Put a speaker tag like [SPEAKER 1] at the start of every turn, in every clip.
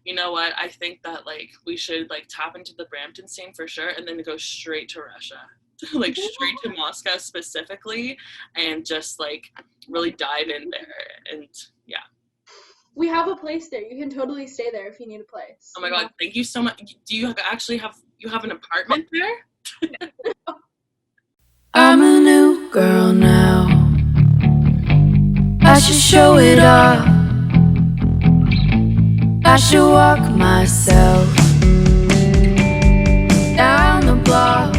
[SPEAKER 1] You know what? I think that like we should like tap into the Brampton scene for sure, and then go straight to Russia, like straight to Moscow specifically, and just like really dive in there. And yeah.
[SPEAKER 2] We have a place there. You can totally stay there if you need a place.
[SPEAKER 1] Oh my God! Thank you so much. Do you actually have an apartment there?
[SPEAKER 3] I'm a new girl now. I should show it off. I should walk myself down the block.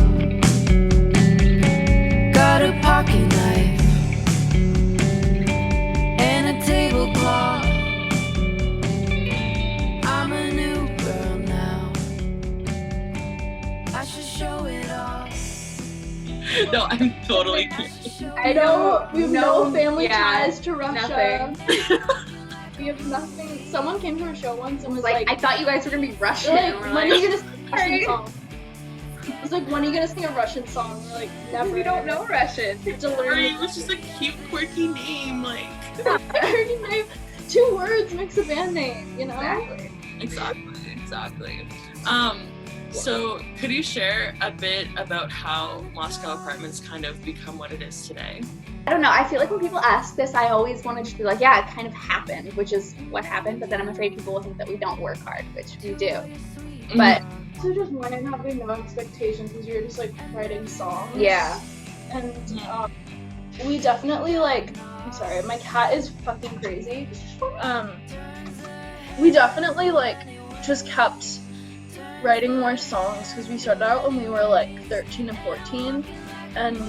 [SPEAKER 3] Got a pocket knife and a tablecloth. I'm a new girl now. I should show it off.
[SPEAKER 1] No, I'm totally kidding.
[SPEAKER 2] I know we have no family ties to Russia.
[SPEAKER 4] Nothing.
[SPEAKER 2] We have nothing. Someone came to our show once and was
[SPEAKER 4] I thought you guys were gonna be Russian.
[SPEAKER 2] like,
[SPEAKER 4] We're
[SPEAKER 2] when are you gonna sing a Russian song? It's like, when are you gonna sing a Russian song? We're like, never.
[SPEAKER 4] We don't know Russian.
[SPEAKER 1] It was just a cute, quirky name, like.
[SPEAKER 2] Name. 2 words makes a band name, you know?
[SPEAKER 1] Exactly. So could you share a bit about how Moscow Apartments kind of become what it is today?
[SPEAKER 4] I don't know. I feel like when people ask this, I always want to just be like, yeah, it kind of happened, which is what happened. But then I'm afraid people will think that we don't work hard, which we do.
[SPEAKER 1] Mm-hmm.
[SPEAKER 4] But
[SPEAKER 2] So just one and having no expectations because you're just like writing songs.
[SPEAKER 4] yeah,
[SPEAKER 2] And we definitely like. I'm sorry, my cat is fucking crazy. We definitely like just kept writing more songs because we started out when we were like 13 and 14, and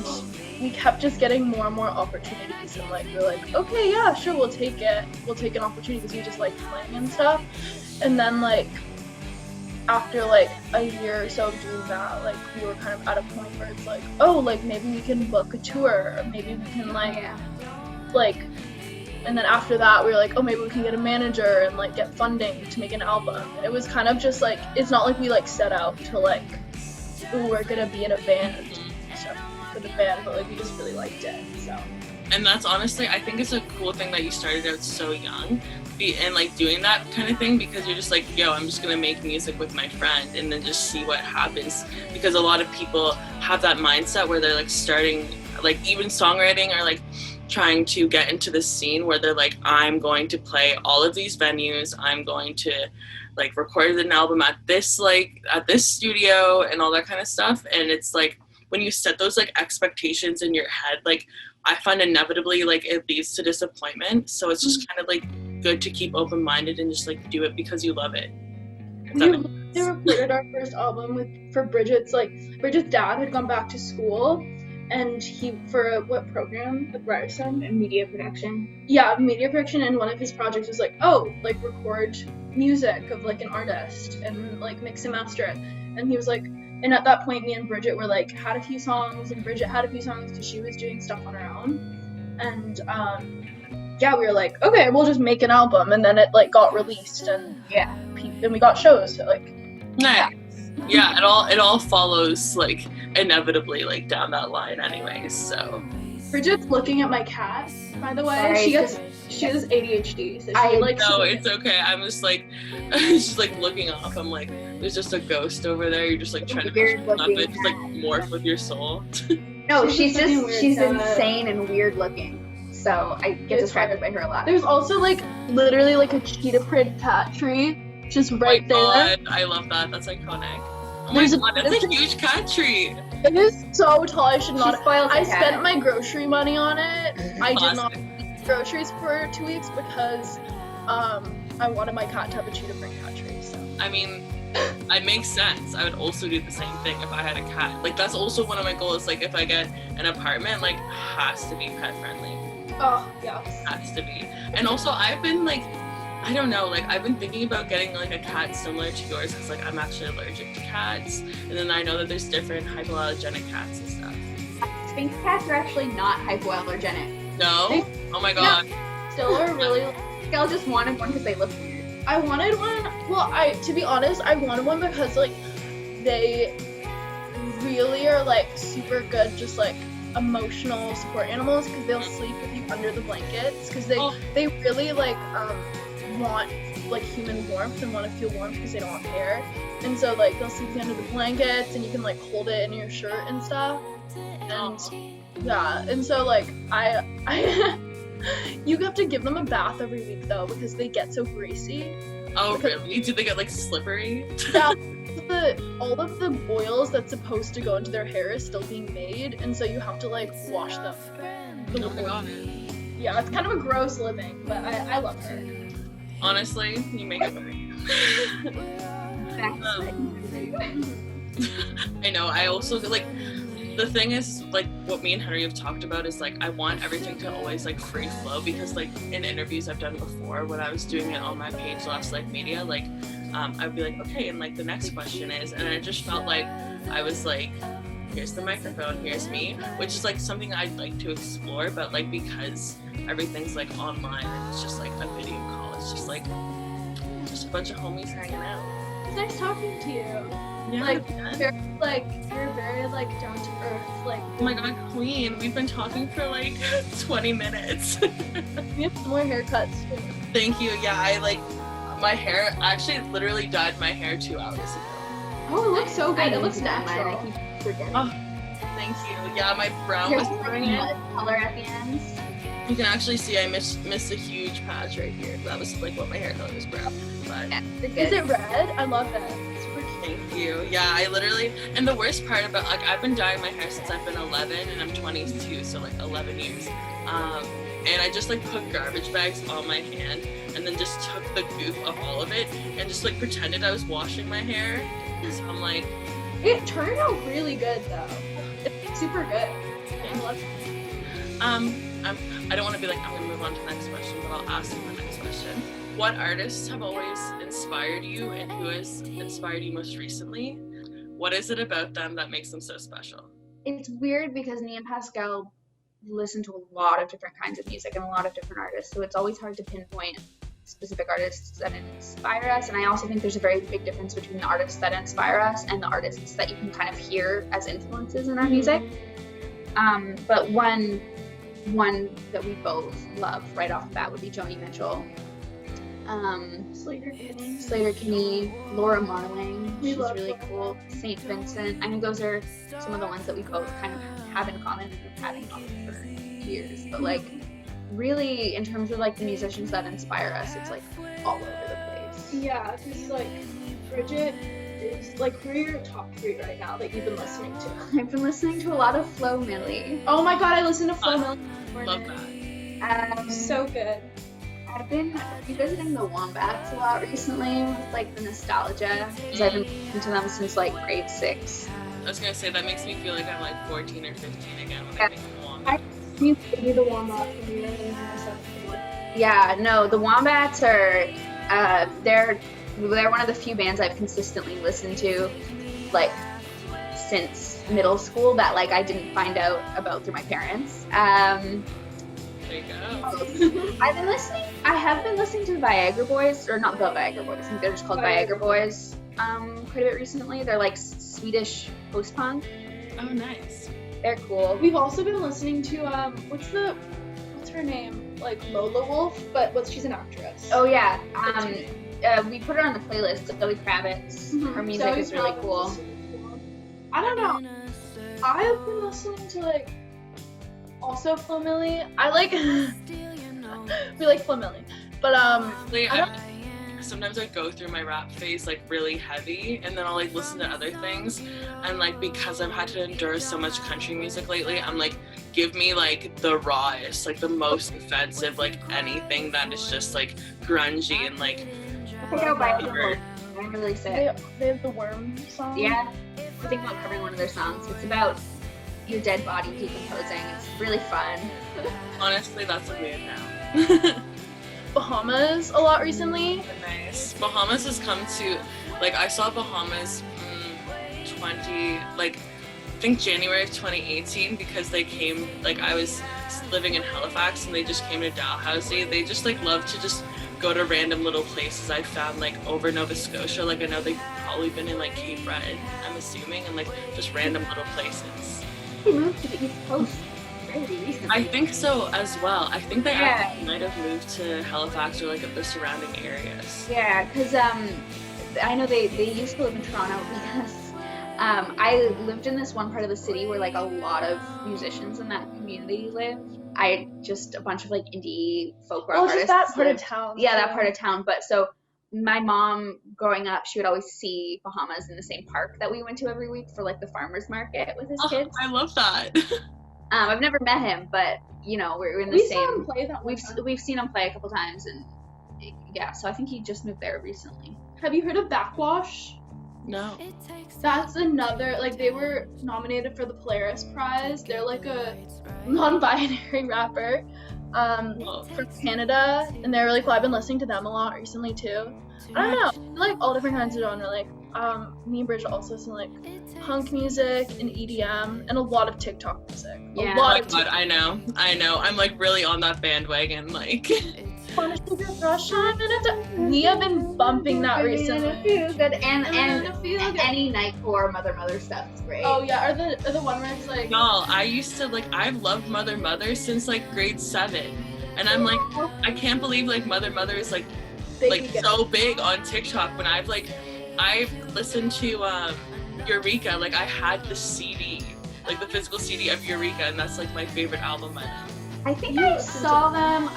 [SPEAKER 2] we kept just getting more and more opportunities, and like we're like, okay, yeah, sure, we'll take it. We'll take an opportunity because we just like playing and stuff. And then like after like a year or so of doing that, like we were kind of at a point where it's like, oh, like maybe we can book a tour, or maybe we can like, and then after that we were like, oh, maybe we can get a manager and like get funding to make an album. And it was kind of just like, it's not like we like set out to like, ooh, we're gonna be in a band stuff for the band, but like we just really liked it. So.
[SPEAKER 1] And that's honestly, I think it's a cool thing that you started out so young and like doing that kind of thing, because you're just like, yo, I'm just gonna make music with my friend and then just see what happens. Because a lot of people have that mindset where they're like starting, like even songwriting or like trying to get into the scene where they're like, I'm going to play all of these venues, I'm going to like record an album at this studio and all that kind of stuff. And it's like, when you set those like expectations in your head, like I find inevitably like it leads to disappointment. So it's just kind of like good to keep open-minded and just like do it because you love it.
[SPEAKER 2] They recorded our first album for Bridget's dad had gone back to school, and he, for what program at Ryerson?
[SPEAKER 4] media production.
[SPEAKER 2] Yeah, media production, and one of his projects was like, oh, like record music of like an artist and like mix and master it. And he was like, and at that point me and Bridget were like, had a few songs, and Bridget had a few songs because she was doing stuff on her own. And yeah, we were like, okay, we'll just make an album. And then it like got released, and
[SPEAKER 4] Yeah.
[SPEAKER 2] then we got shows, so like.
[SPEAKER 1] Nice. Yeah, it all follows like inevitably like down that line anyways, so.
[SPEAKER 2] Bridget's looking at my cat, by the way.
[SPEAKER 4] Sorry,
[SPEAKER 2] She has ADHD, so
[SPEAKER 4] I
[SPEAKER 2] she like.
[SPEAKER 1] No, it's okay. I'm just like, she's like looking off. I'm like, there's just a ghost over there. You're just like trying to
[SPEAKER 4] Weird
[SPEAKER 1] push
[SPEAKER 4] looking
[SPEAKER 1] just like morph with your soul.
[SPEAKER 4] No,
[SPEAKER 2] She's a fucking weird
[SPEAKER 4] she's
[SPEAKER 2] cat.
[SPEAKER 4] insane and weird looking. So I get
[SPEAKER 2] It's
[SPEAKER 4] distracted
[SPEAKER 2] hard.
[SPEAKER 4] by her a lot.
[SPEAKER 2] There's also like literally like a cheetah print cat tree just right there.
[SPEAKER 1] God, I love that. That's iconic. Oh my
[SPEAKER 2] There's
[SPEAKER 1] God, that's a huge cat tree.
[SPEAKER 2] It is so tall. I should not.
[SPEAKER 4] She spoils
[SPEAKER 2] I
[SPEAKER 4] the cat.
[SPEAKER 2] spent my grocery money on it. I did not
[SPEAKER 1] Classic.
[SPEAKER 2] eat groceries for 2 weeks because I wanted my cat to have a cheetah print cat tree. So.
[SPEAKER 1] I mean, it makes sense. I would also do the same thing if I had a cat. Like that's also one of my goals. Like if I get an apartment, like has to be pet friendly.
[SPEAKER 2] Oh yes.
[SPEAKER 1] Has to be. And also I've been like, I don't know, like I've been thinking about getting like a cat similar to yours because like I'm actually allergic to cats, and then I know that there's different hypoallergenic cats and stuff.
[SPEAKER 4] Sphinx cats are actually not hypoallergenic.
[SPEAKER 1] No? Oh my God.
[SPEAKER 2] Still are really.
[SPEAKER 4] Gal just wanted one because they look weird.
[SPEAKER 2] I wanted one. Well, to be honest, I wanted one because like they really are like super good, just like emotional support animals, because they'll sleep with you under the blankets, because they really like want like human warmth and want to feel warm because they don't have hair. And so like they'll sleep under the blankets and you can like hold it in your shirt and stuff. And yeah, and so like I you have to give them a bath every week though because they get so greasy.
[SPEAKER 1] Oh really? Do they get like slippery?
[SPEAKER 2] Yeah, all of the oils that's supposed to go into their hair is still being made, and so you have to like wash them.
[SPEAKER 1] Oh my god.
[SPEAKER 2] Yeah, it's kind of a gross living, but I love her.
[SPEAKER 1] Honestly, you make it better. I know. I also like the thing is like what me and Henry have talked about is like I want everything to always like free flow because like in interviews I've done before when I was doing it on my page Ashleigh Media, like I'd be like, okay, and like the next question is, and I just felt like I was like, here's the microphone, here's me, which is like something I'd like to explore, but like because everything's like online and it's just like a video call, it's just like just a bunch of homies hanging out.
[SPEAKER 2] It's nice talking to you.
[SPEAKER 1] Yeah,
[SPEAKER 2] like you're very like down to earth. Like
[SPEAKER 1] oh my god, queen, we've been talking for like 20 minutes.
[SPEAKER 2] We have more haircuts too.
[SPEAKER 1] Thank you. Yeah, I like my hair. I actually literally dyed my hair 2 hours ago.
[SPEAKER 2] Oh, it looks so good. It
[SPEAKER 4] need
[SPEAKER 2] looks
[SPEAKER 4] to do mine.
[SPEAKER 2] natural.
[SPEAKER 4] I keep forgetting.
[SPEAKER 1] Oh, thank you. Yeah, my brown
[SPEAKER 4] Here's
[SPEAKER 1] was
[SPEAKER 4] like mud color at the ends.
[SPEAKER 1] You can actually see I missed a huge patch right here. That was like what my hair color was brown. But
[SPEAKER 4] Yeah, they're good.
[SPEAKER 2] Is it red? I love that. It's super cute.
[SPEAKER 1] thank you. Yeah, I literally, and the worst part about like I've been dyeing my hair since I've been 11 and I'm 22, so like 11 years. And I just like put garbage bags on my hand and then just took the goop of all of it and just like pretended I was washing my hair. So I'm like,
[SPEAKER 2] It turned out really good though. It's super good. I love it.
[SPEAKER 1] I don't want to be like, I'm gonna move on to the next question, but I'll ask you the next question. What artists have always inspired you and who has inspired you most recently? What is it about them that makes them so special?
[SPEAKER 4] It's weird because me and Pascal listen to a lot of different kinds of music and a lot of different artists, so it's always hard to pinpoint specific artists that inspire us. And I also think there's a very big difference between the artists that inspire us and the artists that you can kind of hear as influences in our music. But one that we both love right off the bat would be Joni Mitchell, Slater Kinney, Laura Marling. She's really cool. St. Vincent. I mean, those are some of the ones that we both kind of have in common and have had in common for years. But like, really, in terms of like the musicians that inspire us, it's like all over the place.
[SPEAKER 2] Yeah, because like Bridget is like, who are your top 3 right now that you've been listening to?
[SPEAKER 4] I've been listening to a lot of Flo Milli.
[SPEAKER 2] Oh my god, I listened to Flo Milli.
[SPEAKER 1] Love that.
[SPEAKER 2] So good.
[SPEAKER 4] I've been revisiting the Wombats a lot recently with like the nostalgia because I've been listening to them since like grade 6.
[SPEAKER 1] I was gonna say that makes me feel like I'm like 14 or 15 again when I think of Wong.
[SPEAKER 2] You do the warm up from your
[SPEAKER 4] Yeah, no, the Wombats are they're one of the few bands I've consistently listened to like since middle school that like I didn't find out about through my parents.
[SPEAKER 1] There you go.
[SPEAKER 4] I have been listening to the Viagra Boys, or not the Viagra Boys, I think they're just called Viagra Boys, quite a bit recently. They're like Swedish post-punk.
[SPEAKER 1] Oh, nice.
[SPEAKER 4] They're cool.
[SPEAKER 2] We've also been listening to what's her name? Like Lola Wolf, but she's an actress.
[SPEAKER 4] Oh yeah. We put her on the playlist. Zoe Kravitz. Her music
[SPEAKER 2] Zoe
[SPEAKER 4] is really
[SPEAKER 2] Kravitz
[SPEAKER 4] cool.
[SPEAKER 2] is super cool. I don't know. I've been listening to like also Flo Milli. I like we like Flo Milli, but
[SPEAKER 1] sometimes I go through my rap phase like really heavy and then I'll like listen to other things, and like because I've had to endure so much country music lately, I'm like, give me like the rawest, like the most offensive, like anything that is just like grungy and like
[SPEAKER 4] Check out Viagra Boys. I'm really sick.
[SPEAKER 2] they have the Worm song.
[SPEAKER 4] Yeah. I think about covering one of their songs. It's about your dead body decomposing. It's really fun.
[SPEAKER 1] honestly that's a mood now.
[SPEAKER 2] Bahamas a lot recently.
[SPEAKER 1] Nice. Bahamas has come to, like, I saw Bahamas I think January of 2018 because they came, like, I was living in Halifax and they just came to Dalhousie. They just, like, love to just go to random little places I found, like, over Nova Scotia. Like, I know they've probably been in, like, Cape Breton, I'm assuming, and, like, just random little places.
[SPEAKER 4] They moved to the East Coast. fairly recently.
[SPEAKER 1] I think so as well. I think they
[SPEAKER 4] Yeah.
[SPEAKER 1] actually might have moved to Halifax or like the surrounding areas.
[SPEAKER 4] Yeah, because I know they used to live in Toronto because I lived in this one part of the city where like a lot of musicians in that community live. Just a bunch of like indie folk rock
[SPEAKER 2] Well,
[SPEAKER 4] artists.
[SPEAKER 2] just that part of
[SPEAKER 4] lived-
[SPEAKER 2] town.
[SPEAKER 4] Yeah, that part of town. But so my mom growing up, she would always see Bahamas in the same park that we went to every week for like the farmers market with his
[SPEAKER 1] Oh,
[SPEAKER 4] kids.
[SPEAKER 1] I love that.
[SPEAKER 4] I've never met him, but you know, we're in the
[SPEAKER 2] We
[SPEAKER 4] same.
[SPEAKER 2] saw him play that one
[SPEAKER 4] We've
[SPEAKER 2] time.
[SPEAKER 4] we've seen him play a couple times, and yeah, so I think he just moved there recently.
[SPEAKER 2] Have you heard of Backwash?
[SPEAKER 1] No.
[SPEAKER 2] That's another, like, they were nominated for the Polaris Prize. They're like a non-binary rapper
[SPEAKER 1] Well,
[SPEAKER 2] from Canada, and they're really cool. I've been listening to them a lot recently too. I don't know, like all different kinds of genre. Like me and Bridget also listen to like punk music and EDM and a lot of TikTok music.
[SPEAKER 4] Yeah.
[SPEAKER 2] A
[SPEAKER 1] Oh
[SPEAKER 2] lot
[SPEAKER 1] my
[SPEAKER 2] of
[SPEAKER 1] god, I know. I'm like really on that bandwagon. Like,
[SPEAKER 2] We have been bumping that recently.
[SPEAKER 4] Feel good and
[SPEAKER 2] Feel good.
[SPEAKER 4] any Nightcore Mother stuff is great.
[SPEAKER 2] Oh yeah, or the one where it's like
[SPEAKER 1] y'all, I used to like, I've loved Mother since like grade 7, and I'm like, I can't believe like Mother is like
[SPEAKER 2] big
[SPEAKER 1] so big on TikTok. When I've listened to Eureka, like I had the CD, like the physical CD of Eureka, and that's like my favorite album by them.
[SPEAKER 4] I think
[SPEAKER 2] You
[SPEAKER 4] I
[SPEAKER 2] listen
[SPEAKER 4] saw them.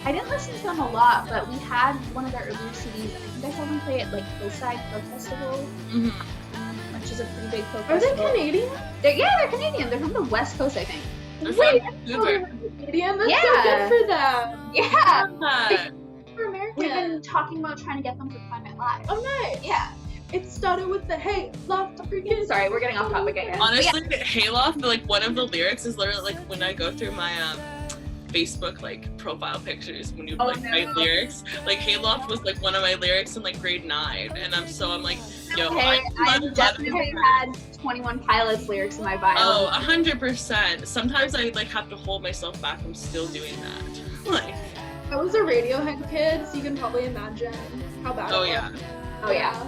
[SPEAKER 4] I didn't listen to them a lot, but we had one of their earlier CDs. I think I saw them play at like Hillside Folk Festival, which is a pretty big folk
[SPEAKER 2] Are they
[SPEAKER 4] festival.
[SPEAKER 2] Canadian?
[SPEAKER 4] They're Canadian. They're from the West Coast, I think.
[SPEAKER 1] They're
[SPEAKER 2] Wait,
[SPEAKER 1] from Vancouver.
[SPEAKER 2] Canadian? That's
[SPEAKER 4] Yeah.
[SPEAKER 2] so good for them.
[SPEAKER 4] Yeah.
[SPEAKER 1] Yeah.
[SPEAKER 2] For American.
[SPEAKER 4] We've been talking about trying to get them for Climate Live.
[SPEAKER 2] Oh nice.
[SPEAKER 4] Yeah.
[SPEAKER 2] It started with the hey, love freaking.
[SPEAKER 4] Sorry, we're getting off topic again.
[SPEAKER 1] Honestly, Hayloft, like one of the lyrics is literally like when I go through my Facebook like profile pictures when you
[SPEAKER 4] Oh,
[SPEAKER 1] like
[SPEAKER 4] no.
[SPEAKER 1] write lyrics, like Hayloft was like one of my lyrics in like grade 9, and I'm like, yo,
[SPEAKER 4] Okay,
[SPEAKER 1] I
[SPEAKER 4] I definitely had 21 Pilots lyrics in my bio.
[SPEAKER 1] Oh, 100%. Sometimes I like have to hold myself back from still doing that. Like,
[SPEAKER 2] I was a Radiohead kid, so you can probably imagine how bad.
[SPEAKER 1] oh
[SPEAKER 2] it
[SPEAKER 1] yeah.
[SPEAKER 2] was.
[SPEAKER 4] Oh, yeah.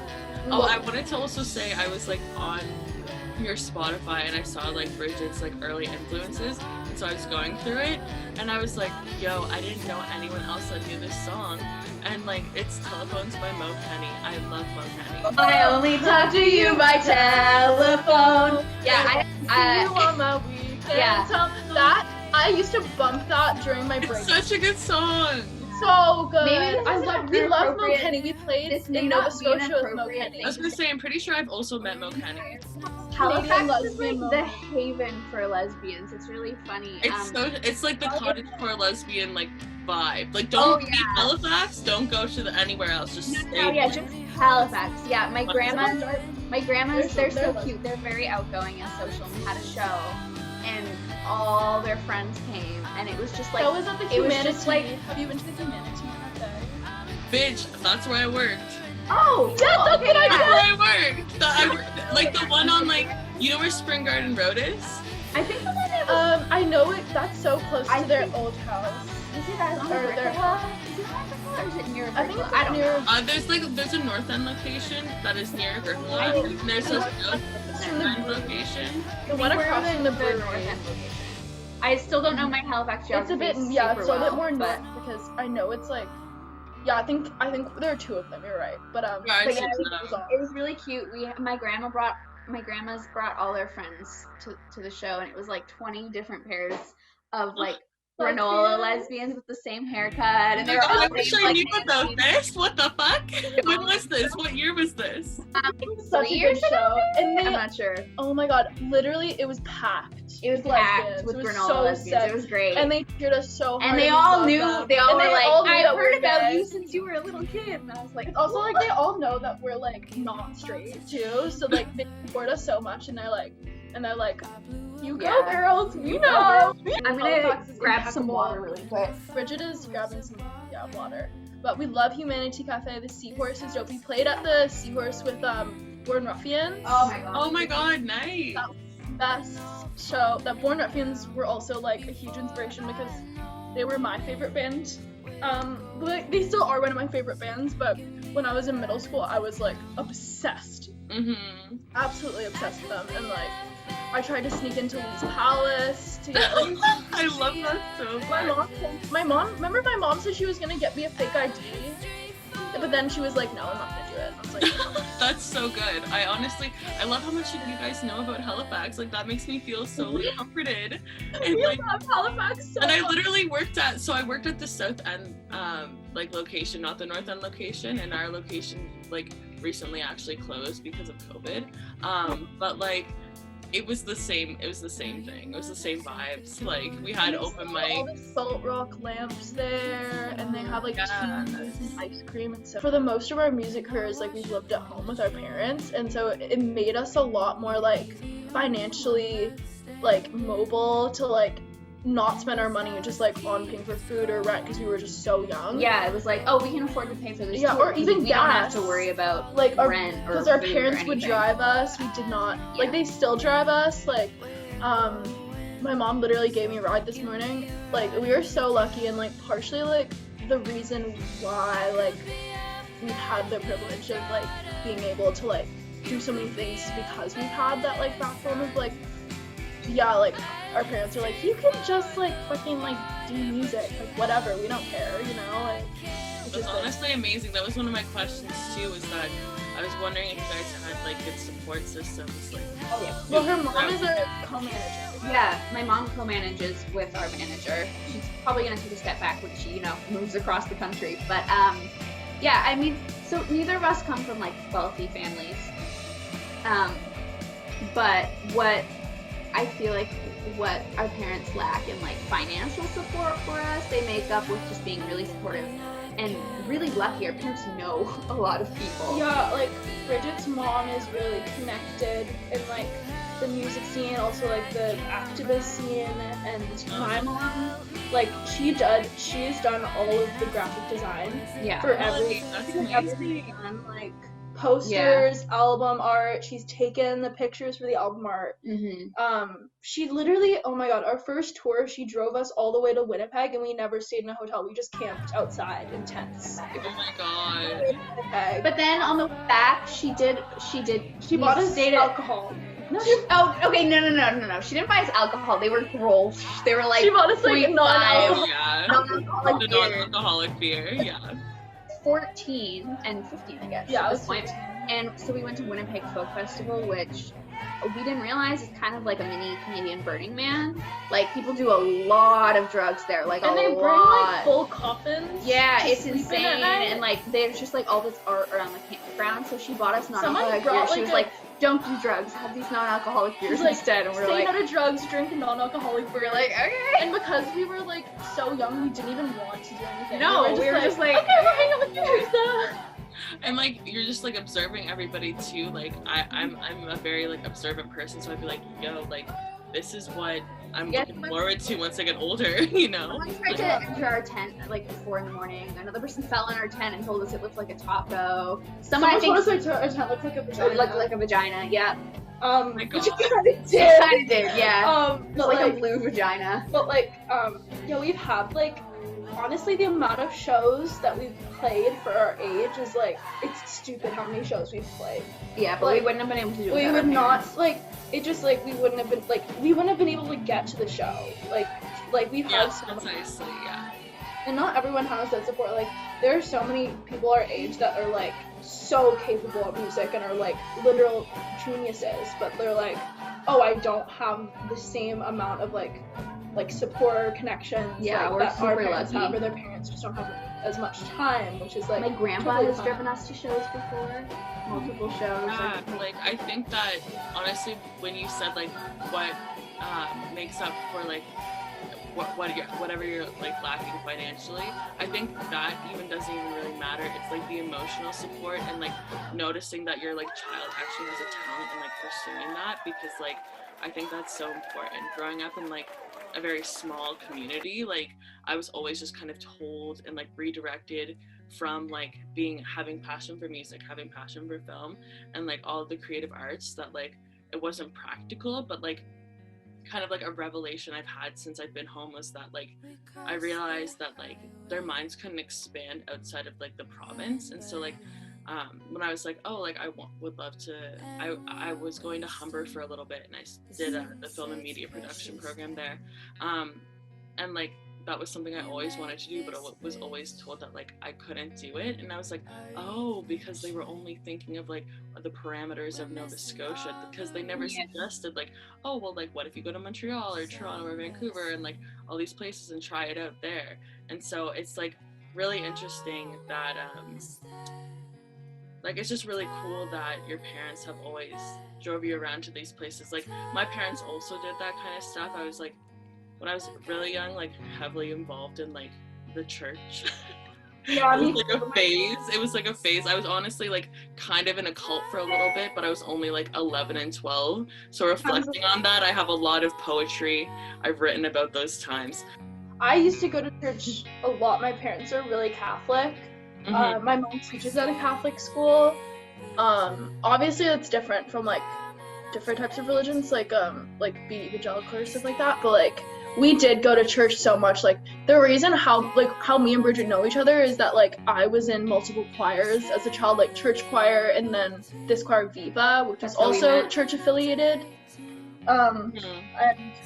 [SPEAKER 1] Oh, I wanted to also say I was like on your Spotify and I saw like Bridget's like early influences, and so I was going through it and I was like, yo, I didn't know anyone else that knew this song, and like it's Telephones by Mo Kenny. I love Mo Kenny.
[SPEAKER 4] I only talk to you by telephone. Yeah,
[SPEAKER 2] You on my weekend.
[SPEAKER 4] yeah.
[SPEAKER 2] That I used to bump that during my break.
[SPEAKER 1] It's such a good song.
[SPEAKER 2] So good.
[SPEAKER 4] Maybe this isn't
[SPEAKER 2] We love Mo
[SPEAKER 4] appropriate-
[SPEAKER 2] Kenny. We played
[SPEAKER 4] this may
[SPEAKER 2] in Nova
[SPEAKER 4] not be an
[SPEAKER 2] Scotia with Mo
[SPEAKER 4] appropriate
[SPEAKER 2] Kenny.
[SPEAKER 1] I was gonna say, I'm pretty sure I've also met Mo Kenny.
[SPEAKER 4] Halifax is
[SPEAKER 2] lesbian
[SPEAKER 4] like the haven for lesbians. It's really funny.
[SPEAKER 1] It's like the cottagecore lesbian like vibe. Like
[SPEAKER 4] Oh,
[SPEAKER 1] don't leave Halifax, don't go to anywhere else. Just stay.
[SPEAKER 4] Oh yeah, just Halifax. Yeah, my grandma's
[SPEAKER 2] They're
[SPEAKER 4] so
[SPEAKER 2] so
[SPEAKER 4] cute. They're very outgoing and social. And we had a show, and all their friends came, and it was just like
[SPEAKER 2] that was at the
[SPEAKER 4] it was
[SPEAKER 2] Humanity.
[SPEAKER 4] just like
[SPEAKER 2] Have you been to the Humanity Cafe?
[SPEAKER 1] Bitch, that's where I worked.
[SPEAKER 4] oh
[SPEAKER 2] Yeah, that's what I
[SPEAKER 1] That's
[SPEAKER 2] did.
[SPEAKER 1] where I worked. Like the one on like, you know where Spring Garden Road is?
[SPEAKER 4] I think the one that was
[SPEAKER 2] I know it. That's so close
[SPEAKER 4] I
[SPEAKER 2] to their
[SPEAKER 4] think-
[SPEAKER 2] old house.
[SPEAKER 4] is it on
[SPEAKER 2] or their-
[SPEAKER 4] Brickla? Is it on Brickla or is it near
[SPEAKER 2] I think
[SPEAKER 4] Brickla?
[SPEAKER 2] it's
[SPEAKER 4] I don't
[SPEAKER 2] near.
[SPEAKER 4] know.
[SPEAKER 1] There's a North End location that is near
[SPEAKER 2] I
[SPEAKER 1] Griffin.
[SPEAKER 2] think
[SPEAKER 1] And there's a South
[SPEAKER 2] It's from the
[SPEAKER 1] End location.
[SPEAKER 2] The one
[SPEAKER 4] We're
[SPEAKER 2] across
[SPEAKER 4] in
[SPEAKER 2] from the
[SPEAKER 4] North
[SPEAKER 2] brewery.
[SPEAKER 4] End location. I still don't know my Halifax
[SPEAKER 2] It's
[SPEAKER 4] geography.
[SPEAKER 2] a bit, yeah, it's a
[SPEAKER 4] super
[SPEAKER 2] bit more
[SPEAKER 4] well,
[SPEAKER 2] north
[SPEAKER 4] but
[SPEAKER 2] because I know it's like, yeah, I think there are two of them. You're right, but
[SPEAKER 1] Yeah,
[SPEAKER 4] But
[SPEAKER 1] it's
[SPEAKER 4] yeah,
[SPEAKER 1] just,
[SPEAKER 4] it was really cute. My grandma's brought all their friends to the show, and it was like 20 different pairs of like granola lesbians with the same haircut, and they were all
[SPEAKER 1] I wish
[SPEAKER 4] named,
[SPEAKER 1] I
[SPEAKER 4] like,
[SPEAKER 1] knew about this. What the fuck? When was this? What year was this?
[SPEAKER 2] such a
[SPEAKER 4] 3
[SPEAKER 2] good
[SPEAKER 4] years ago.
[SPEAKER 2] show. And
[SPEAKER 4] I'm
[SPEAKER 2] they,
[SPEAKER 4] not sure.
[SPEAKER 2] oh my god, literally, it was packed.
[SPEAKER 4] It was
[SPEAKER 2] with
[SPEAKER 4] packed
[SPEAKER 2] lesbians.
[SPEAKER 4] with
[SPEAKER 2] It was
[SPEAKER 4] granola
[SPEAKER 2] so
[SPEAKER 4] lesbians.
[SPEAKER 2] sick.
[SPEAKER 4] It was great.
[SPEAKER 2] And they cheered us so hard.
[SPEAKER 4] And they
[SPEAKER 2] we
[SPEAKER 4] all
[SPEAKER 2] loved
[SPEAKER 4] knew.
[SPEAKER 2] them.
[SPEAKER 4] They all
[SPEAKER 2] And
[SPEAKER 4] were like,
[SPEAKER 2] all knew
[SPEAKER 4] "I've
[SPEAKER 2] that
[SPEAKER 4] heard
[SPEAKER 2] we're
[SPEAKER 4] about
[SPEAKER 2] gay."
[SPEAKER 4] you since you were a little kid." And I was like,
[SPEAKER 2] It's also like they all know that we're like not straight too, so like they support us so much, and they're like, you go
[SPEAKER 4] Yeah.
[SPEAKER 2] girls, you know.
[SPEAKER 4] I'm
[SPEAKER 2] Halifax
[SPEAKER 4] gonna
[SPEAKER 2] is
[SPEAKER 4] grab
[SPEAKER 2] impeccable.
[SPEAKER 4] some water really quick.
[SPEAKER 2] Bridget is grabbing some water. But we love Humanity Cafe. The Seahorse is dope. We played at the Seahorse with Born Ruffians.
[SPEAKER 4] Oh my god.
[SPEAKER 1] Oh my god, nice.
[SPEAKER 2] Best show. That Born Ruffians were also like a huge inspiration because they were my favorite band. But they still are one of my favorite bands. But when I was in middle school, I was like obsessed,
[SPEAKER 1] Mm-hmm.
[SPEAKER 2] absolutely obsessed with them, and like I tried to sneak into Lee's Palace to get like
[SPEAKER 1] I love that so much.
[SPEAKER 2] my mom remember my mom said she was gonna get me a fake ID, but then she was like, no, I'm not gonna do it. I was like,
[SPEAKER 1] That's so good. I love how much you guys know about Halifax. Like, that makes me feel so like comforted. And
[SPEAKER 2] we
[SPEAKER 1] like,
[SPEAKER 2] love Halifax so
[SPEAKER 1] and I
[SPEAKER 2] much.
[SPEAKER 1] literally I worked at the South End like location, not the North End location, and our location like recently actually closed because of COVID. But like it was the same thing. It was the same vibes. Like, we had open mic.
[SPEAKER 2] All the Salt Rock lamps there, and they have like
[SPEAKER 1] Yes.
[SPEAKER 2] teas and ice cream and stuff. For the most of our music careers, like, we've lived at home with our parents, and so it made us a lot more like financially like mobile to like not spend our money just like on paying for food or rent because we were just so young.
[SPEAKER 4] Yeah, it was like, oh, we can afford to pay for this.
[SPEAKER 2] Yeah,
[SPEAKER 4] tour
[SPEAKER 2] or even
[SPEAKER 4] we don't have
[SPEAKER 2] gas.
[SPEAKER 4] to worry about
[SPEAKER 2] Like
[SPEAKER 4] rent or
[SPEAKER 2] because our
[SPEAKER 4] food or
[SPEAKER 2] parents would
[SPEAKER 4] anything.
[SPEAKER 2] drive us. We did not like, they still drive us. Like my mom literally gave me a ride this morning. Like, we were so lucky, and like partially like the reason why like we've had the privilege of like being able to like do so many things is because we've had that like backbone of like, yeah, like our parents are like, you can just like fucking like do music, like whatever, we don't care, you know, like it's
[SPEAKER 1] That's
[SPEAKER 2] just like,
[SPEAKER 1] honestly amazing. That was one of my questions too, was that I was wondering if you guys had like good support systems. Like,
[SPEAKER 4] Oh yeah.
[SPEAKER 2] well, her mom is a co-manager.
[SPEAKER 4] Yeah, my mom co-manages with our manager. She's probably gonna take a step back when she, moves across the country. But yeah, I mean, so neither of us come from like wealthy families. But what I feel like what our parents lack in like financial support for us, they make up with just being really supportive and really lucky. Our parents know a lot of people.
[SPEAKER 2] Yeah, like Bridget's mom is really connected in like the music scene, also like the activist scene, and my mom, like she's done all of the graphic design
[SPEAKER 4] Yeah.
[SPEAKER 2] for
[SPEAKER 1] that's
[SPEAKER 2] everything
[SPEAKER 1] amazing.
[SPEAKER 2] on like posters, album art. She's taken the pictures for the album art. She literally, oh my god, our first tour, she drove us all the way to Winnipeg, and we never stayed in a hotel. We just camped outside in tents.
[SPEAKER 1] Oh my god.
[SPEAKER 2] Winnipeg.
[SPEAKER 4] But then on the back, she
[SPEAKER 2] bought us
[SPEAKER 4] stayed at-
[SPEAKER 2] alcohol.
[SPEAKER 4] No, okay, no. She didn't buy us alcohol. They were gross. They were like
[SPEAKER 2] She bought us like
[SPEAKER 4] 0.5.
[SPEAKER 2] non-alcohol.
[SPEAKER 1] Yeah.
[SPEAKER 4] Non-alcoholic
[SPEAKER 1] The
[SPEAKER 4] beer.
[SPEAKER 1] non-alcoholic beer. Yeah.
[SPEAKER 4] 14 and 15, I guess.
[SPEAKER 2] Yeah,
[SPEAKER 4] at
[SPEAKER 2] I
[SPEAKER 4] this
[SPEAKER 2] was
[SPEAKER 4] point.
[SPEAKER 2] 15.
[SPEAKER 4] And so we went to Winnipeg Folk Festival, which we didn't realize is kind of like a mini Canadian Burning Man. Like, people do a lot of drugs there, like
[SPEAKER 2] And
[SPEAKER 4] a
[SPEAKER 2] they
[SPEAKER 4] lot.
[SPEAKER 2] bring like full coffins.
[SPEAKER 4] Yeah,
[SPEAKER 2] to
[SPEAKER 4] it's
[SPEAKER 2] sleep in
[SPEAKER 4] insane,
[SPEAKER 2] at night.
[SPEAKER 4] and like there's just like all this art around the campground. So she bought us non-alcoholic beer.
[SPEAKER 2] brought,
[SPEAKER 4] She
[SPEAKER 2] like,
[SPEAKER 4] was
[SPEAKER 2] a-
[SPEAKER 4] like, "Don't do drugs. Have these non-alcoholic beers
[SPEAKER 2] She's like,
[SPEAKER 4] instead." And we're
[SPEAKER 2] stay
[SPEAKER 4] like,
[SPEAKER 2] out of drugs, drink a non-alcoholic beer.
[SPEAKER 4] we're like, okay.
[SPEAKER 2] And because we were like so young, we didn't even want to do anything.
[SPEAKER 4] No, we were just like,
[SPEAKER 2] okay, we'll hang out with you, Lisa.
[SPEAKER 1] And like, you're just like observing everybody too. Like, I'm a very like observant person, so I'd be like, yo, like, this is what I'm looking forward to once I get older, you know?
[SPEAKER 4] Someone tried to enter our tent at like 4 a.m. Another person fell in our tent and told us it looked like a taco. Someone I think
[SPEAKER 2] told us our tent looked like a vagina.
[SPEAKER 4] looked like a vagina. Yeah.
[SPEAKER 1] Oh my god.
[SPEAKER 2] Which it kind of
[SPEAKER 4] It
[SPEAKER 2] did.
[SPEAKER 4] kind of did. Yeah.
[SPEAKER 2] But
[SPEAKER 4] It's like
[SPEAKER 2] like,
[SPEAKER 4] a blue vagina.
[SPEAKER 2] but like, yeah, we've had like, honestly, the amount of shows that we've played for our age is like, it's stupid how many shows we've played.
[SPEAKER 4] Yeah, but
[SPEAKER 2] like,
[SPEAKER 4] we wouldn't have been able to do it.
[SPEAKER 2] We
[SPEAKER 4] without
[SPEAKER 2] would
[SPEAKER 4] our
[SPEAKER 2] not
[SPEAKER 4] parents.
[SPEAKER 2] like it. Just like we wouldn't have been able to get to the show. Like we've
[SPEAKER 1] Yeah,
[SPEAKER 2] had so much,
[SPEAKER 1] precisely, yeah.
[SPEAKER 2] and not everyone has that support. Like, there are so many people our age that are like so capable of music and are like literal geniuses, but they're like, oh, I don't have the same amount of like support or connections
[SPEAKER 4] Yeah,
[SPEAKER 2] like,
[SPEAKER 4] we're
[SPEAKER 2] that our
[SPEAKER 4] super
[SPEAKER 2] parents
[SPEAKER 4] lucky.
[SPEAKER 2] have, or their parents just don't have as much time, which is like
[SPEAKER 4] My grandpa
[SPEAKER 2] totally
[SPEAKER 4] has
[SPEAKER 2] fine.
[SPEAKER 4] driven us to shows before, multiple shows.
[SPEAKER 1] Yeah, like, I think that honestly, when you said like what makes up for like whatever you're like lacking financially, I think that even doesn't even really matter. It's like the emotional support and like noticing that your like child actually has a talent and like pursuing that, because like I think that's so important. Growing up in like a very small community, like I was always just kind of told and like redirected from like having passion for music, having passion for film, and like all of the creative arts, that like it wasn't practical. But like kind of like a revelation I've had since I've been home was that like I realized that like their minds couldn't expand outside of like the province. And so like when I was like, oh, like would love to. I was going to Humber for a little bit, and I did the film and media production program there, and like that was something I always wanted to do, but I was always told that like I couldn't do it, and I was like, oh, because they were only thinking of like the parameters of Nova Scotia, because they never suggested like, oh, well, like what if you go to Montreal or Toronto or Vancouver and like all these places and try it out there. And so it's like really interesting that like it's just really cool that your parents have always drove you around to these places. Like my parents also did that kind of stuff. I was like, when I was really young, like heavily involved in like the church.
[SPEAKER 2] Yeah,
[SPEAKER 1] it was like a phase. It was like a phase. I was honestly like kind of in a cult for a little bit, but I was only like 11 and 12. So reflecting on that, I have a lot of poetry I've written about those times.
[SPEAKER 2] I used to go to church a lot. My parents are really Catholic.
[SPEAKER 1] Mm-hmm.
[SPEAKER 2] My mom teaches at a Catholic school. Obviously that's different from like different types of religions, like being evangelical or stuff like that. But like we did go to church so much. Like the reason how me and Bridget know each other is that like I was in multiple choirs as a child, like church choir, and then this choir Viva, which is also church affiliated. And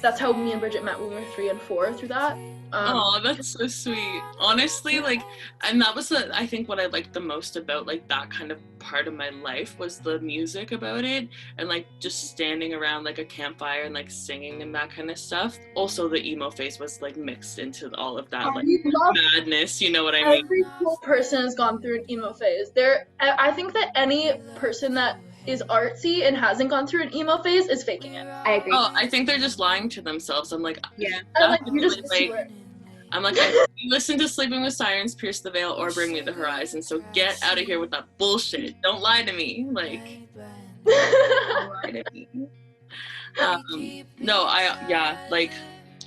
[SPEAKER 2] that's how me and Bridget met when we were 3 and 4 through that.
[SPEAKER 1] Oh, that's so sweet. Honestly, like, and that was I think what I liked the most about like that kind of part of my life was the music about it, and like just standing around like a campfire and like singing and that kind of stuff. Also, the emo phase was like mixed into all of that like madness. You know what I mean?
[SPEAKER 2] Every cool person has gone through an emo phase. I think that any person that is artsy and hasn't gone through an emo phase is faking it.
[SPEAKER 4] I agree.
[SPEAKER 1] Oh, I think they're just lying to themselves. I'm like,
[SPEAKER 4] yeah.
[SPEAKER 1] I'm like, I listen to Sleeping with Sirens, Pierce the Veil, or Bring Me the Horizon. So get out of here with that bullshit. Don't lie to me. Like, don't lie to me.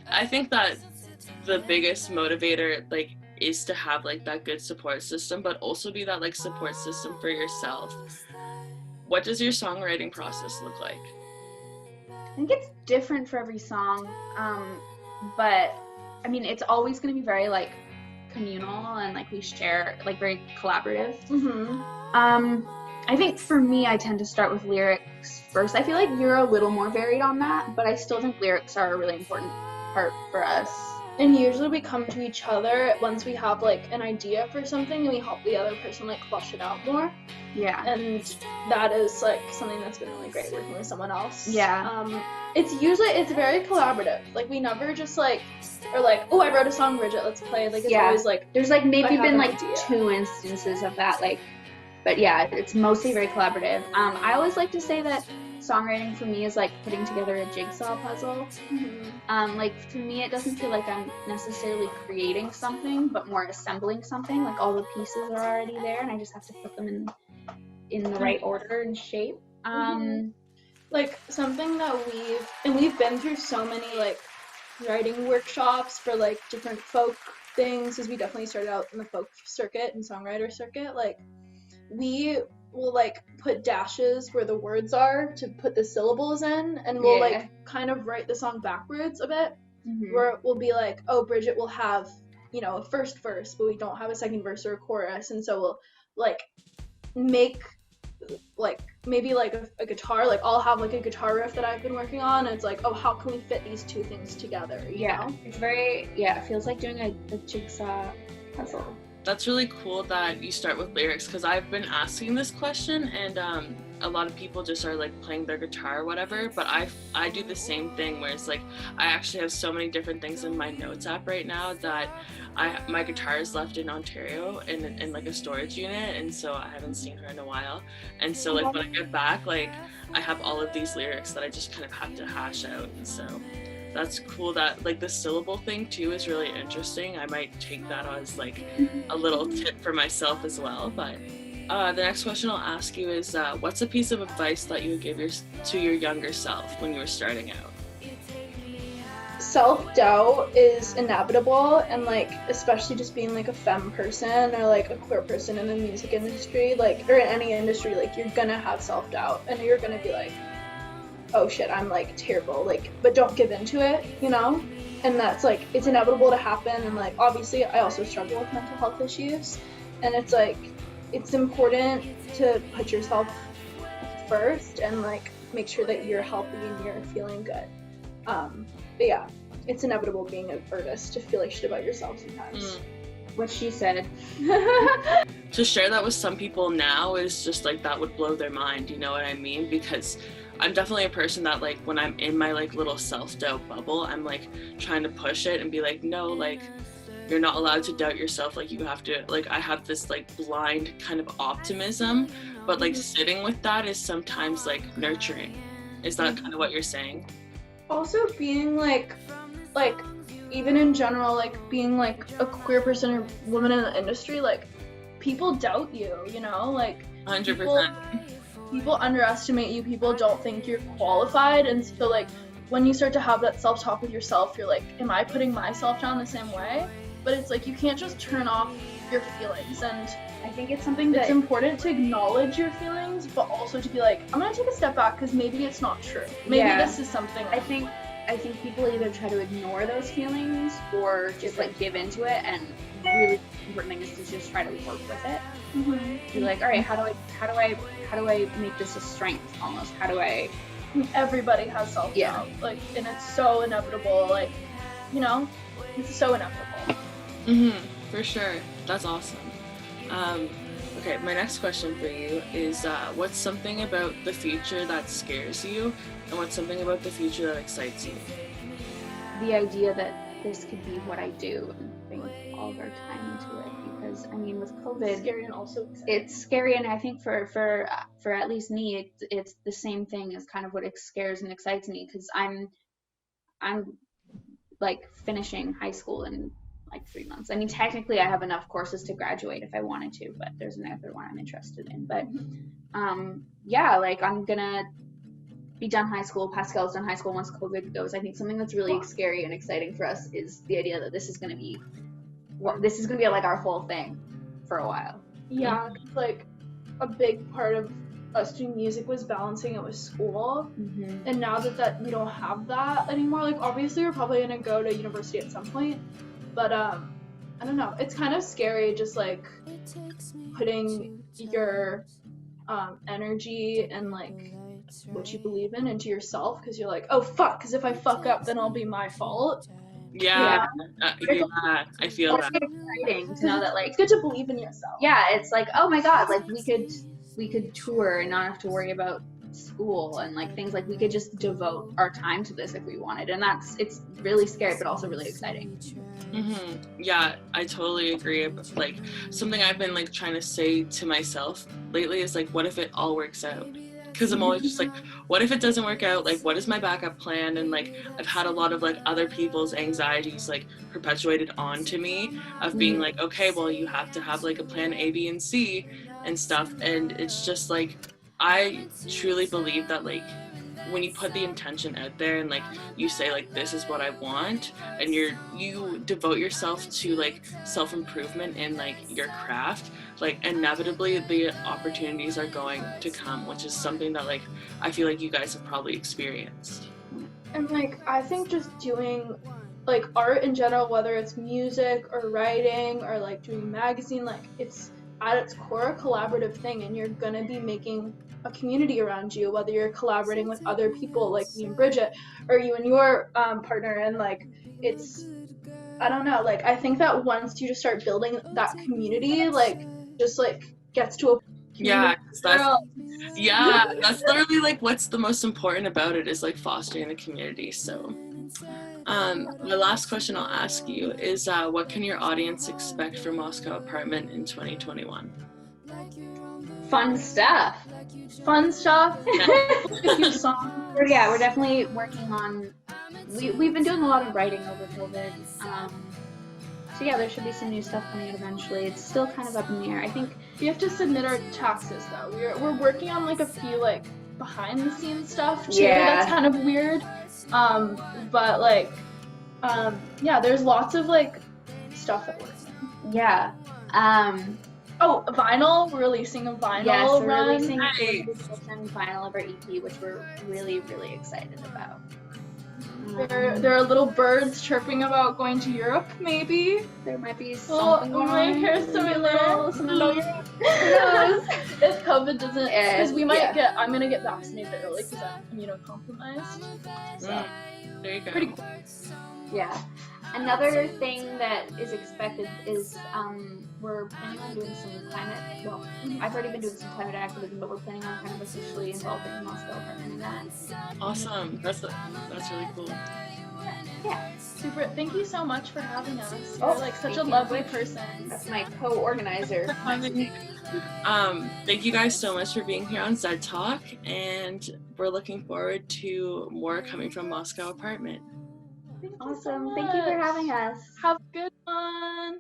[SPEAKER 1] I think that the biggest motivator, like, is to have like that good support system, but also be that like support system for yourself. What does your songwriting process look like?
[SPEAKER 4] I think it's different for every song, but I mean, it's always going to be very like communal and like we share, like very collaborative.
[SPEAKER 2] Mm-hmm.
[SPEAKER 4] I think for me, I tend to start with lyrics first. I feel like you're a little more varied on that, but I still think lyrics are a really important part for us.
[SPEAKER 2] And usually we come to each other once we have like an idea for something and we help the other person like flush it out more.
[SPEAKER 4] Yeah.
[SPEAKER 2] And that is like something that's been really great working with someone else.
[SPEAKER 4] Yeah.
[SPEAKER 2] It's very collaborative. Like we never just like are like, oh, I wrote a song, Bridget, let's play. Like it's always like
[SPEAKER 4] there's like maybe been like 2 instances of that, like, but yeah, it's mostly very collaborative. I always like to say that songwriting for me is like putting together a jigsaw puzzle.
[SPEAKER 2] Mm-hmm.
[SPEAKER 4] Like to me, it doesn't feel like I'm necessarily creating something, but more assembling something. Like all the pieces are already there, and I just have to put them in the right order and shape.
[SPEAKER 2] Like something that we've been through so many like writing workshops for like different folk things, as we definitely started out in the folk circuit and songwriter circuit. Like we will like put dashes where the words are to put the syllables in, and we'll like kind of write the song backwards a bit. Where we'll be like, oh, Bridget will have, you know, a first verse, but we don't have a second verse or a chorus, and so we'll like make like maybe like a guitar, like I'll have like a guitar riff that I've been working on, and it's like, oh, how can we fit these two things together, you know?
[SPEAKER 4] It's very it feels like doing a jigsaw puzzle.
[SPEAKER 1] That's really cool that you start with lyrics, because I've been asking this question, and a lot of people just are like playing their guitar or whatever, but I do the same thing, where it's like I actually have so many different things in my notes app right now that my guitar is left in Ontario in like a storage unit, and so I haven't seen her in a while, and so like when I get back, like I have all of these lyrics that I just kind of have to hash out, and so that's cool. That like the syllable thing too is really interesting. I might take that as like a little tip for myself as well. But the next question I'll ask you is what's a piece of advice that you would give to your younger self when you were starting out?
[SPEAKER 2] Self-doubt is inevitable, and like especially just being like a femme person or like a queer person in the music industry, like, or in any industry, like you're gonna have self-doubt and you're gonna be like, oh shit, I'm like terrible, like, but don't give into it, you know? And that's like, it's inevitable to happen. And like obviously I also struggle with mental health issues, and it's like it's important to put yourself first and like make sure that you're healthy and you're feeling good. But yeah, it's inevitable being an artist to feel like shit about yourself sometimes.
[SPEAKER 4] What she said.
[SPEAKER 1] To share that with some people now is just like, that would blow their mind, you know what I mean? Because I'm definitely a person that like when I'm in my like little self-doubt bubble, I'm like trying to push it and be like, no, like you're not allowed to doubt yourself, like you have to, like I have this like blind kind of optimism, but like sitting with that is sometimes like nurturing. Is that kind of what you're saying?
[SPEAKER 2] Also being like even in general, like being like a queer person or woman in the industry, like people doubt you, you know, like
[SPEAKER 1] 100%.
[SPEAKER 2] People underestimate you, people don't think you're qualified, and so like when you start to have that self-talk with yourself, you're like, am I putting myself down the same way? But it's like you can't just turn off your feelings, and
[SPEAKER 4] I think it's something that
[SPEAKER 2] it's important to acknowledge your feelings, but also to be like, I'm gonna take a step back because maybe it's not true. Maybe this is something.
[SPEAKER 4] I think people either try to ignore those feelings or just like give into it, and really important thing is to just try to work with it. Be like, all right, how do I make this a strength almost? How do I?
[SPEAKER 2] Everybody has self-doubt, like, and it's so inevitable. Like, you know, it's so inevitable.
[SPEAKER 1] For sure. That's awesome. Okay, my next question for you is what's something about the future that scares you, and what's something about the future that excites you?
[SPEAKER 4] The idea that this could be what I do and putting all of our time into it, because I mean with COVID,
[SPEAKER 2] It's scary and also exciting.
[SPEAKER 4] it's scary, and I think for at least me, it's the same thing as kind of what scares and excites me, because I'm like finishing high school in like 3 months. I mean, technically I have enough courses to graduate if I wanted to, but there's another one I'm interested in. But yeah, like I'm gonna be done high school. Pascal's done high school once COVID goes. I think something that's really scary and exciting for us is the idea that this is gonna be like our whole thing for a while.
[SPEAKER 2] Yeah, like a big part of us doing music was balancing it with school, and now that we don't have that anymore, like obviously we're probably gonna go to university at some point, but I don't know, it's kind of scary just like putting your energy and like what you believe in into yourself, because you're like, oh fuck, because if I fuck up then it'll be my fault.
[SPEAKER 1] Yeah, I feel that.
[SPEAKER 4] It's exciting to know that like
[SPEAKER 2] It's good to believe in yourself.
[SPEAKER 4] yeah, it's like, oh my god, like we could tour and not have to worry about school and like things, like we could just devote our time to this if we wanted, and it's really scary but also really exciting.
[SPEAKER 1] Yeah, I totally agree. Like something I've been like trying to say to myself lately is like, what if it all works out? Because I'm always just like, what if it doesn't work out? Like, what is my backup plan? And like, I've had a lot of like other people's anxieties like perpetuated onto me of being like, okay, well, you have to have like a plan A, B, and C and stuff. And it's just like, I truly believe that like when you put the intention out there and like you say like, this is what I want, and you devote yourself to like self-improvement in like your craft, like inevitably the opportunities are going to come, which is something that like I feel like you guys have probably experienced.
[SPEAKER 2] And like I think just doing like art in general, whether it's music or writing or like doing a magazine, like it's at its core a collaborative thing, and you're gonna be making a community around you, whether you're collaborating with other people like me and Bridget, or you and your partner, and like it's, I don't know, like I think that once you just start building that community, like just like gets to a
[SPEAKER 1] that's literally like what's the most important about it, is like fostering the community. So my last question I'll ask you is what can your audience expect from Moscow Apartment in 2021?
[SPEAKER 4] Fun stuff.
[SPEAKER 2] a few songs.
[SPEAKER 4] Yeah, we're definitely working on, we've been doing a lot of writing over COVID, so yeah, there should be some new stuff coming out eventually. It's still kind of up in the air. I think
[SPEAKER 2] we have to submit our taxes though. We're working on like a few like behind the scenes stuff too. That's kind of weird, but like yeah, there's lots of like stuff that we're doing. Vinyl. We're releasing a vinyl.
[SPEAKER 4] Yes, we're
[SPEAKER 2] run.
[SPEAKER 4] releasing a vinyl of our EP, which we're really, really excited about.
[SPEAKER 2] There are little birds chirping about going to Europe, maybe.
[SPEAKER 4] There might be
[SPEAKER 2] Oh,
[SPEAKER 4] something
[SPEAKER 2] my
[SPEAKER 4] going
[SPEAKER 2] hair's so in there.
[SPEAKER 4] Some knows.
[SPEAKER 2] If COVID doesn't, because we might
[SPEAKER 4] Yeah.
[SPEAKER 2] I'm gonna get vaccinated early because I'm immunocompromised. So
[SPEAKER 1] There you go.
[SPEAKER 2] pretty cool.
[SPEAKER 4] Yeah. Another thing that is expected is we're planning on doing some climate. Well, I've already been doing some climate activism, but we're planning on kind of officially involving the Moscow apartment in that.
[SPEAKER 1] Awesome. That's really cool.
[SPEAKER 4] Yeah.
[SPEAKER 2] Super. Thank you so much for having us.
[SPEAKER 4] Oh,
[SPEAKER 2] You're like such a
[SPEAKER 4] thank you.
[SPEAKER 2] lovely person.
[SPEAKER 4] That's my co-organizer.
[SPEAKER 1] Thank you guys so much for being here on ZEDTalk, and we're looking forward to more coming from Moscow apartment.
[SPEAKER 2] Thank you so
[SPEAKER 4] Awesome. Thank you for
[SPEAKER 2] much.
[SPEAKER 4] having us.
[SPEAKER 2] Have a good one.